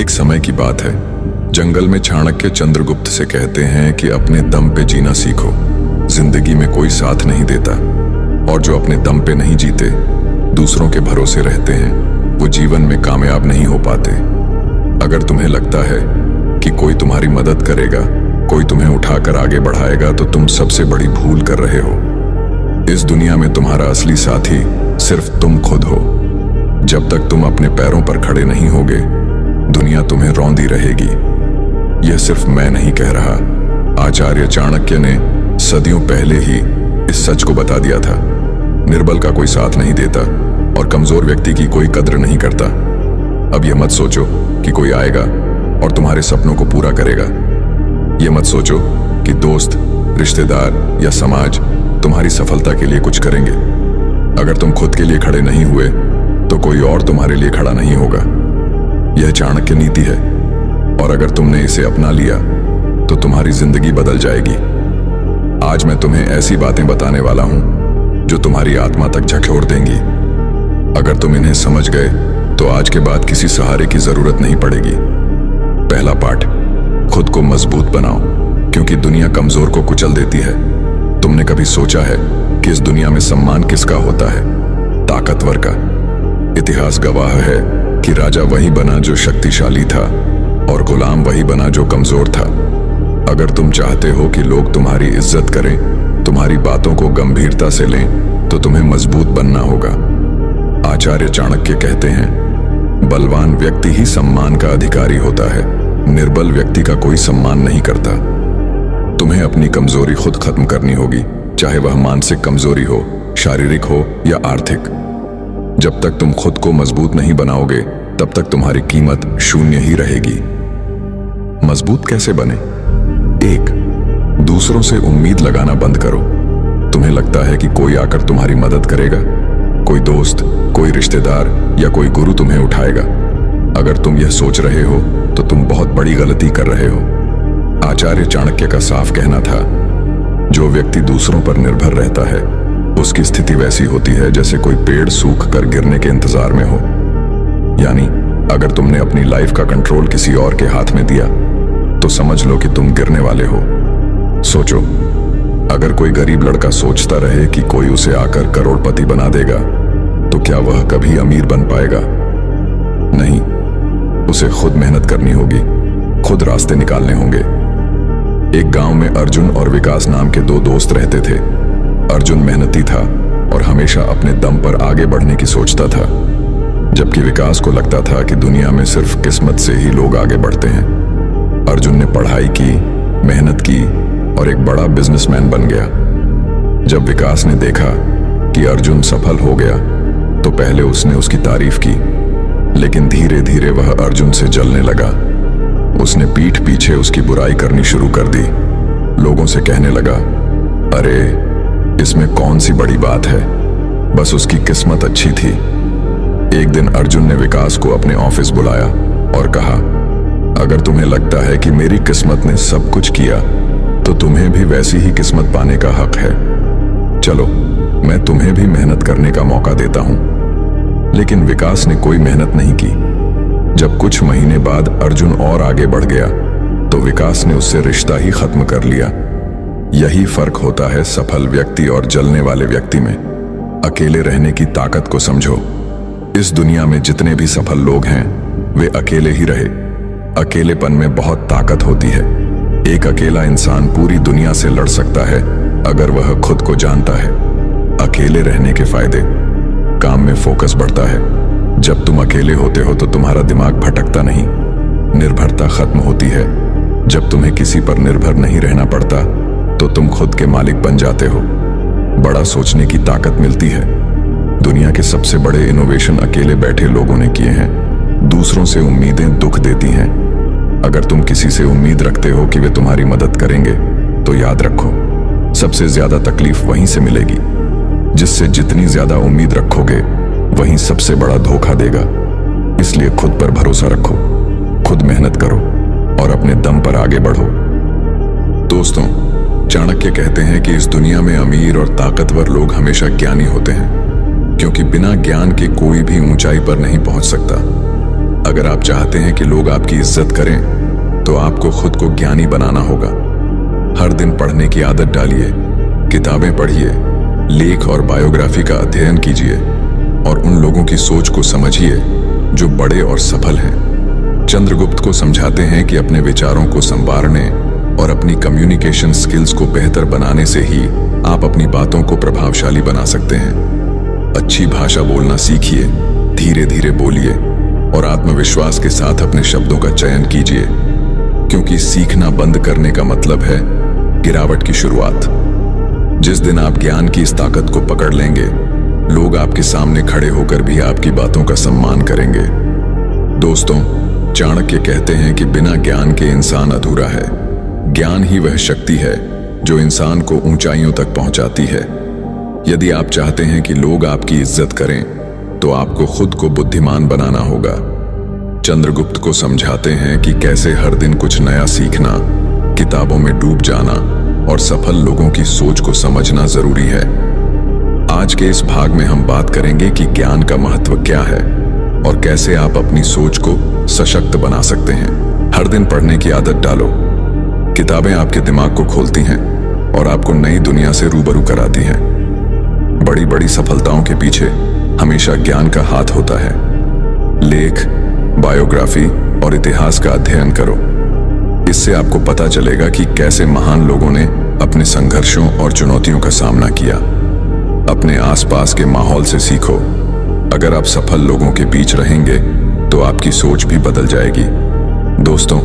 एक समय की बात है, जंगल में चाणक्य चंद्रगुप्त से कहते हैं कि अपने दम पे जीना सीखो। जिंदगी में कोई साथ नहीं देता, और जो अपने दम पे नहीं जीते, दूसरों के भरोसे रहते हैं, वो जीवन में कामयाब नहीं हो पाते। अगर तुम्हें लगता है कि कोई तुम्हारी मदद करेगा, कोई तुम्हें उठाकर आगे बढ़ाएगा, तो तुम सबसे बड़ी भूल कर रहे हो। इस दुनिया में तुम्हारा असली साथी सिर्फ तुम खुद हो। जब तक तुम अपने पैरों पर खड़े नहीं होगे, दुनिया तुम्हें रौंदी रहेगी। यह सिर्फ मैं नहीं कह रहा, आचार्य चाणक्य ने सदियों पहले ही इस सच को बता दिया था। निर्बल का कोई साथ नहीं देता और कमजोर व्यक्ति की कोई कद्र नहीं करता। अब यह मत सोचो कि कोई आएगा और तुम्हारे सपनों को पूरा करेगा। यह मत सोचो कि दोस्त, रिश्तेदार या समाज तुम्हारी सफलता के लिए कुछ करेंगे। अगर तुम खुद के लिए खड़े नहीं हुए, तो कोई और तुम्हारे लिए खड़ा नहीं होगा। यह चाणक्य नीति है, और अगर तुमने इसे अपना लिया तो तुम्हारी जिंदगी बदल जाएगी। आज मैं तुम्हें ऐसी बातें बताने वाला हूं जो तुम्हारी आत्मा तक झकझोर देंगी। अगर तुम इन्हें समझ गए तो आज के बाद किसी सहारे की जरूरत नहीं पड़ेगी। पहला पाठ, खुद को मजबूत बनाओ, क्योंकि दुनिया कमजोर को कुचल देती है। तुमने कभी सोचा है कि इस दुनिया में सम्मान किसका होता है? ताकतवर का। इतिहास गवाह है कि राजा वही बना जो शक्तिशाली था, और गुलाम वही बना जो कमजोर था। अगर तुम चाहते हो कि लोग तुम्हारी इज्जत करें, तुम्हारी बातों को गंभीरता से लें, तो तुम्हें मजबूत बनना होगा। आचार्य चाणक्य कहते हैं, बलवान व्यक्ति ही सम्मान का अधिकारी होता है, निर्बल व्यक्ति का कोई सम्मान नहीं करता। तुम्हें अपनी कमजोरी खुद खत्म करनी होगी, चाहे वह मानसिक कमजोरी हो, शारीरिक हो या आर्थिक। जब तक तुम खुद को मजबूत नहीं बनाओगे, तब तक तुम्हारी कीमत शून्य ही रहेगी। मजबूत कैसे बने? 1. दूसरों से उम्मीद लगाना बंद करो। तुम्हें लगता है कि कोई आकर तुम्हारी मदद करेगा, कोई दोस्त, कोई रिश्तेदार या कोई गुरु तुम्हें उठाएगा। अगर तुम यह सोच रहे हो तो तुम बहुत बड़ी गलती कर रहे हो। आचार्य चाणक्य का साफ कहना था, जो व्यक्ति दूसरों पर निर्भर रहता है, उसकी स्थिति वैसी होती है जैसे कोई पेड़ सूख कर गिरने के इंतजार में हो। यानी अगर तुमने अपनी लाइफ का कंट्रोल किसी और के हाथ में दिया, तो समझ लो कि तुम गिरने वाले हो। सोचो, अगर कोई गरीब लड़का सोचता रहे कि कोई उसे आकर करोड़पति बना देगा, तो क्या वह कभी अमीर बन पाएगा? नहीं, उसे खुद मेहनत करनी होगी, खुद रास्ते निकालने होंगे। एक गांव में अर्जुन और विकास नाम के 2 दोस्त रहते थे। अर्जुन मेहनती था और हमेशा अपने दम पर आगे बढ़ने की सोचता था, जबकि विकास को लगता था कि दुनिया में सिर्फ किस्मत से ही लोग आगे बढ़ते हैं। अर्जुन ने पढ़ाई की, मेहनत की और एक बड़ा बिजनेसमैन बन गया। जब विकास ने देखा कि अर्जुन सफल हो गया, तो पहले उसने उसकी तारीफ की, लेकिन धीरे धीरे वह अर्जुन से जलने लगा। उसने पीठ पीछे उसकी बुराई करनी शुरू कर दी। लोगों से कहने लगा, अरे इसमें कौन सी बड़ी बात है, बस उसकी किस्मत अच्छी थी। एक दिन अर्जुन ने विकास को अपने ऑफिस बुलाया और कहा, अगर तुम्हें लगता है कि मेरी किस्मत ने सब कुछ किया, तो तुम्हें भी वैसी ही किस्मत पाने का हक है। चलो, मैं तुम्हें भी मेहनत करने का मौका देता हूं। लेकिन विकास ने कोई मेहनत नहीं की। जब कुछ महीने बाद अर्जुन और आगे बढ़ गया, तो विकास ने उससे रिश्ता ही खत्म कर लिया। यही फर्क होता है सफल व्यक्ति और जलने वाले व्यक्ति में। अकेले रहने की ताकत को समझो। इस दुनिया में जितने भी सफल लोग हैं, वे अकेले ही रहे। अकेलेपन में बहुत ताकत होती है। एक अकेला इंसान पूरी दुनिया से लड़ सकता है, अगर वह खुद को जानता है। अकेले रहने के फायदे: काम में फोकस बढ़ता है। जब तुम अकेले होते हो तो तुम्हारा दिमाग भटकता नहीं। निर्भरता खत्म होती है। जब तुम्हें किसी पर निर्भर नहीं रहना पड़ता, तो तुम खुद के मालिक बन जाते हो। बड़ा सोचने की ताकत मिलती है। दुनिया के सबसे बड़े इनोवेशन अकेले बैठे लोगों ने किए हैं। दूसरों से उम्मीदें दुख देती हैं। अगर तुम किसी से उम्मीद रखते हो कि वे तुम्हारी मदद करेंगे, तो याद रखो, सबसे ज्यादा तकलीफ वहीं से मिलेगी। जिससे जितनी ज्यादा उम्मीद रखोगे, वहीं सबसे बड़ा धोखा देगा। इसलिए खुद पर भरोसा रखो, खुद मेहनत करो और अपने दम पर आगे बढ़ो। दोस्तों, चाणक्य कहते हैं कि इस दुनिया में अमीर और ताकतवर लोग हमेशा ज्ञानी होते हैं, क्योंकि बिना ज्ञान के कोई भी ऊंचाई पर नहीं पहुंच सकता। अगर आप चाहते हैं कि लोग आपकी इज्जत करें तो आपको खुद को ज्ञानी बनाना होगा। हर दिन पढ़ने की आदत डालिए, किताबें पढ़िए, लेख और बायोग्राफी का अध्ययन कीजिए और उन लोगों की सोच को समझिए जो बड़े और सफल हैं। चंद्रगुप्त को समझाते हैं कि अपने विचारों को संवारने और अपनी कम्युनिकेशन स्किल्स को बेहतर बनाने से ही आप अपनी बातों को प्रभावशाली बना सकते हैं। अच्छी भाषा बोलना सीखिए, धीरे धीरे बोलिए और आत्मविश्वास के साथ अपने शब्दों का चयन कीजिए, क्योंकि सीखना बंद करने का मतलब है गिरावट की शुरुआत। जिस दिन आप ज्ञान की इस ताकत को पकड़ लेंगे, लोग आपके सामने खड़े होकर भी आपकी बातों का सम्मान करेंगे। दोस्तों, चाणक्य कहते हैं कि बिना ज्ञान के इंसान अधूरा है। ज्ञान ही वह शक्ति है जो इंसान को ऊंचाइयों तक पहुंचाती है। यदि आप चाहते हैं कि लोग आपकी इज्जत करें तो आपको खुद को बुद्धिमान बनाना होगा। चंद्रगुप्त को समझाते हैं कि कैसे हर दिन कुछ नया सीखना, किताबों में डूब जाना और सफल लोगों की सोच को समझना जरूरी है। आज के इस भाग में हम बात करेंगे कि ज्ञान का महत्व क्या है और कैसे आप अपनी सोच को सशक्त बना सकते हैं। हर दिन पढ़ने की आदत डालो। किताबें आपके दिमाग को खोलती हैं और आपको नई दुनिया से रूबरू कराती हैं। बड़ी बड़ी सफलताओं के पीछे हमेशा ज्ञान का हाथ होता है। लेख, बायोग्राफी और इतिहास का अध्ययन करो। इससे आपको पता चलेगा कि कैसे महान लोगों ने अपने संघर्षों और चुनौतियों का सामना किया। अपने आसपास के माहौल से सीखो। अगर आप सफल लोगों के बीच रहेंगे तो आपकी सोच भी बदल जाएगी। दोस्तों,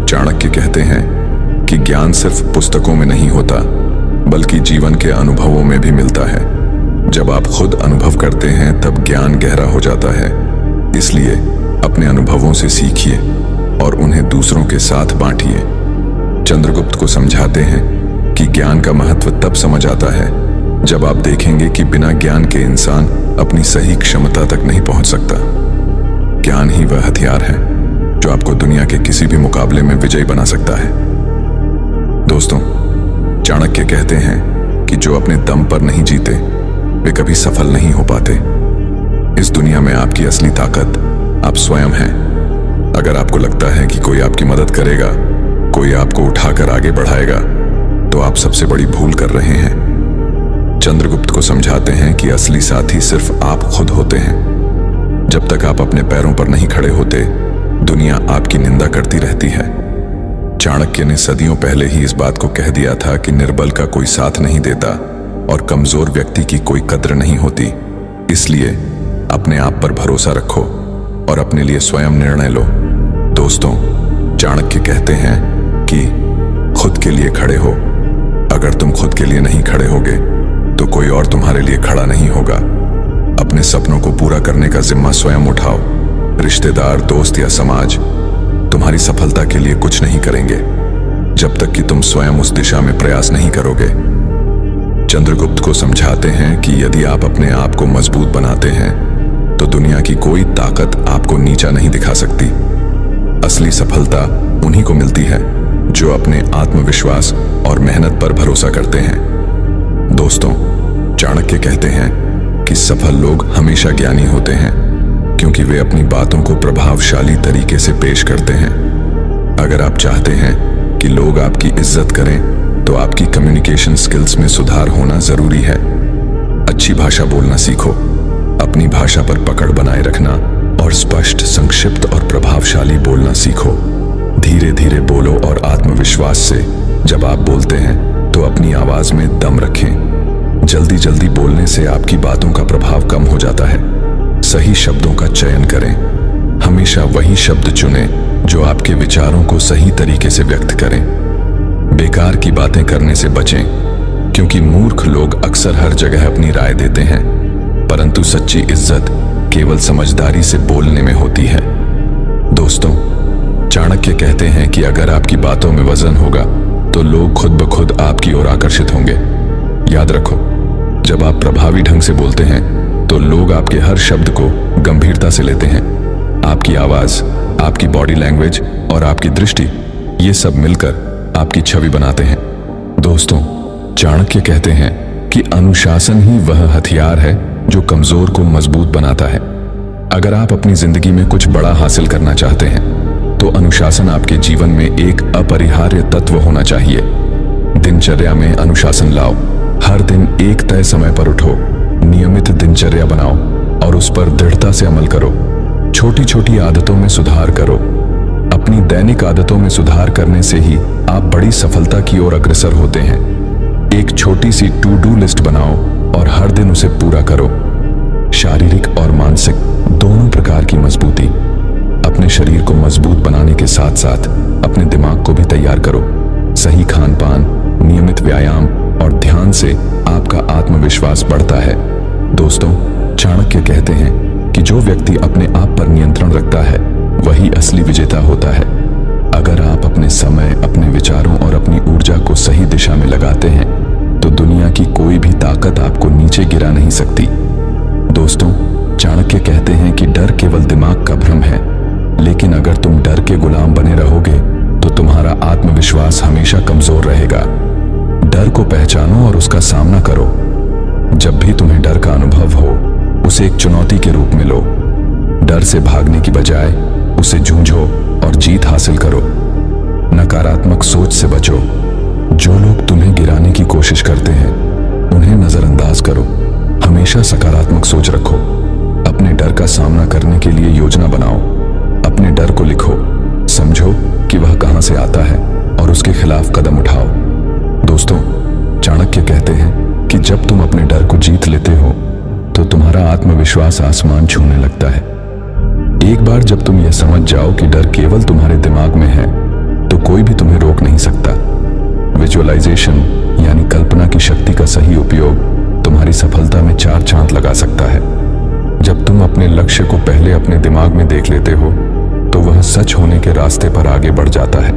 चाणक्य कहते हैं कि ज्ञान सिर्फ पुस्तकों में नहीं होता, बल्कि जीवन के अनुभवों में भी मिलता है। जब आप खुद अनुभव करते हैं तब ज्ञान गहरा हो जाता है। इसलिए अपने अनुभवों से सीखिए और उन्हें दूसरों के साथ बांटिए। चंद्रगुप्त को समझाते हैं कि ज्ञान का महत्व तब समझ आता है जब आप देखेंगे कि बिना ज्ञान के इंसान अपनी सही क्षमता तक नहीं पहुंच सकता। ज्ञान ही वह हथियार है जो आपको दुनिया के किसी भी मुकाबले में विजयी बना सकता है। दोस्तों, चाणक्य कहते हैं कि जो अपने दम पर नहीं जीते वे कभी सफल नहीं हो पाते। इस दुनिया में आपकी असली ताकत आप स्वयं हैं। अगर आपको लगता है कि कोई आपकी मदद करेगा, कोई आपको उठाकर आगे बढ़ाएगा, तो आप सबसे बड़ी भूल कर रहे हैं। चंद्रगुप्त को समझाते हैं कि असली साथी सिर्फ आप खुद होते हैं। जब तक आप अपने पैरों पर नहीं खड़े होते, दुनिया आपकी निंदा करती रहती है। चाणक्य ने सदियों पहले ही इस बात को कह दिया था कि निर्बल का कोई साथ नहीं देता और कमजोर व्यक्ति की कोई कद्र नहीं होती। इसलिए अपने आप पर भरोसा रखो और अपने लिए स्वयं निर्णय लो। दोस्तों, चाणक्य कहते हैं कि खुद के लिए खड़े हो। अगर तुम खुद के लिए नहीं खड़े होगे तो कोई और तुम्हारे लिए खड़ा नहीं होगा। अपने सपनों को पूरा करने का जिम्मा स्वयं उठाओ। रिश्तेदार, दोस्त या समाज तुम्हारी सफलता के लिए कुछ नहीं करेंगे जब तक कि तुम स्वयं उस दिशा में प्रयास नहीं करोगे। चंद्रगुप्त को समझाते हैं कि यदि आप अपने आप को मजबूत बनाते हैं तो दुनिया की कोई ताकत आपको नीचा नहीं दिखा सकती। असली सफलता उन्हीं को मिलती है जो अपने आत्मविश्वास और मेहनत पर भरोसा करते हैं। दोस्तों, चाणक्य कहते हैं कि सफल लोग हमेशा ज्ञानी होते हैं क्योंकि वे अपनी बातों को प्रभावशाली तरीके से पेश करते हैं। अगर आप चाहते हैं कि लोग आपकी इज्जत करें तो आपकी कम्युनिकेशन स्किल्स में सुधार होना जरूरी है। अच्छी भाषा बोलना सीखो। अपनी भाषा पर पकड़ बनाए रखना और स्पष्ट, संक्षिप्त और प्रभावशाली बोलना सीखो। धीरे धीरे बोलो और आत्मविश्वास से। जब आप बोलते हैं तो अपनी आवाज में दम रखें। जल्दी जल्दी बोलने से आपकी बातों का प्रभाव कम हो जाता है। सही शब्दों का चयन करें। हमेशा वही शब्द चुनें जो आपके विचारों को सही तरीके से व्यक्त करें। बेकार की बातें करने से बचें, क्योंकि मूर्ख लोग अक्सर हर जगह अपनी राय देते हैं, परंतु सच्ची इज्जत केवल समझदारी से बोलने में होती है। दोस्तों, चाणक्य कहते हैं कि अगर आपकी बातों में वजन होगा तो लोग खुद ब खुद आपकी ओर आकर्षित होंगे। याद रखो, जब आप प्रभावी ढंग से बोलते हैं तो लोग आपके हर शब्द को गंभीरता से लेते हैं। आपकी आवाज, आपकी बॉडी लैंग्वेज और आपकी दृष्टि, ये सब मिलकर आपकी छवि बनाते हैं। दोस्तों, चाणक्य कहते हैं कि अनुशासन ही वह हथियार है जो कमजोर को मजबूत बनाता है। अगर आप अपनी जिंदगी में कुछ बड़ा हासिल करना चाहते हैं तो अनुशासन आपके जीवन में एक अपरिहार्य तत्व होना चाहिए। दिनचर्या में अनुशासन लाओ। हर दिन एक तय समय पर उठो, नियमित दिनचर्या बनाओ और उस पर दृढ़ता से अमल करो। छोटी छोटी आदतों में सुधार करो। अपनी दैनिक आदतों में सुधार करने से ही आप बड़ी सफलता की ओर अग्रसर होते हैं। एक छोटी सी टू डू लिस्ट बनाओ और हर दिन उसे पूरा करो। शारीरिक और मानसिक दोनों प्रकार की मजबूती। अपने शरीर को मजबूत बनाने के साथ साथ अपने दिमाग को भी तैयार करो। सही खान पान, नियमित व्यायाम और ध्यान से आपका आत्मविश्वास बढ़ता है। दोस्तों, चाणक्य कहते हैं कि जो व्यक्ति अपने आप पर नियंत्रण रखता है वही असली विजेता होता है। अगर आप अपने समय, अपने विचारों और अपनी ऊर्जा को सही दिशा में लगाते हैं तो दुनिया की कोई भी ताकत आपको नीचे गिरा नहीं सकती। दोस्तों, चाणक्य कहते हैं कि डर केवल दिमाग का भ्रम है, लेकिन अगर तुम डर के गुलाम बने रहोगे तो तुम्हारा आत्मविश्वास हमेशा कमजोर रहेगा। डर को पहचानो और उसका सामना करो। जब भी तुम्हें डर का अनुभव हो, उसे एक चुनौती के रूप में लो। डर से भागने की बजाय उसे जूझो और जीत हासिल करो। नकारात्मक सोच से बचो। जो लोग तुम्हें गिराने की कोशिश करते हैं उन्हें नजरअंदाज करो। हमेशा सकारात्मक सोच रखो। अपने डर का सामना करने के लिए योजना बनाओ। अपने डर को लिखो, समझो कि वह कहां से आता है और उसके खिलाफ कदम उठाओ। दोस्तों, चाणक्य कहते हैं कि जब तुम अपने डर को जीत लेते हो तो तुम्हारा आत्मविश्वास आसमान छूने लगता है। एक बार जब तुम यह समझ जाओ कि डर केवल तुम्हारे दिमाग में है तो कोई भी तुम्हें रोक नहीं सकता। विजुअलाइजेशन यानी कल्पना की शक्ति का सही उपयोग तुम्हारी सफलता में चार चांद लगा सकता है। जब तुम अपने लक्ष्य को पहले अपने दिमाग में देख लेते हो तो वह सच होने के रास्ते पर आगे बढ़ जाता है।